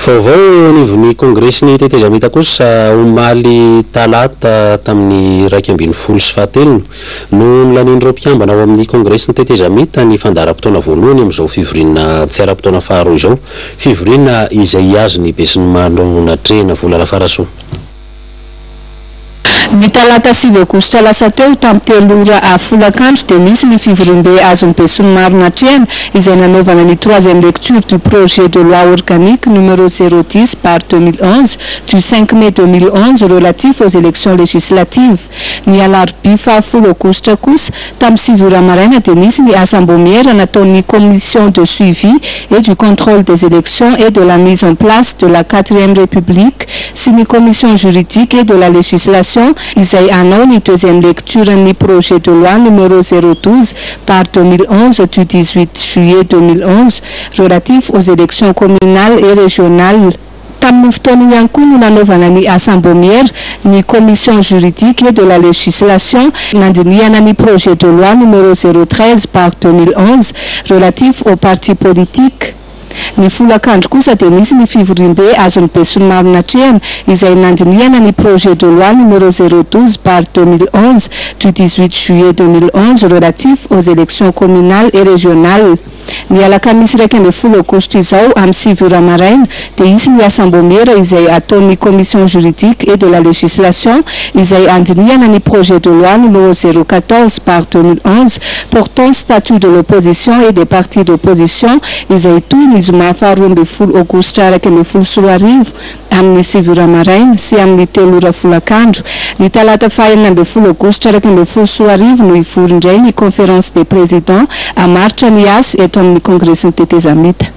Vaovao nivon'ny kongresy tetezamita kosa omaly talata tamin'ny 2017 no nilanindreo mpiambana ao amin'ny kongresy ny tetezamita ny fandaharam-potoana voalohany amin'izao fivoriana tsy ara-potoana faharoa izao, fivoriana izay azo ny besin'ny maro natrehana vola lafarasoa. Ny talata 7 aogositra lasa teo tamin'ny 3 ora folakandro dia nisy ny fivoriam-be azon'ny besin'ny maro natrehana izay nanaovana ny 3e lecture du projet de loi organique numéro 010/2011 du 5 mai 2011 relatif aux élections législatives. Ny alarobia 10 aogositra kosa tamin'ny 6 ora maraina dia nisy ny assemblée nataon'ny commission de suivi et du contrôle des élections et de la mise en place de la 4e république sy ny commission juridique et de la législation izay anao ny 2e lecture ny projet de loi numéro 012/2011 du 18 juillet 2011 relatif aux élections communales et régionales. Tamin'ny fotoana ihany koa no nanaovana ny assemblée ny commission juridique et de la législation nandinihana ny projet de loi numéro 013/2011 relatif aux partis politiques. Ny folakandro kosa dia nisy ny fivoriam-be azon'ny besin'ny maro natrehana izay nandinihana ny projet de loi numéro 012/2011 du 18 juillet 2011 relatif aux élections communales et régionales. Ny alakamisy 10 aogositra izao amin'ny 6 ora maraina dia isy ny assemblée izay ataon'ny commission juridique et de la législation izay andinihana ny projet de loi numéro 014/2011 portant statut de l'opposition et des partis d'opposition izay toy ny zoma 12 aogositra 2014 amin'ny 6 ora maraina sy amin'ny 3 ora folakandro. Ny talata 14 aogositra 2014 no ivorindray ny conférence des présidents amaritra ny asy eto amin'ny kongresy ny tetezamita.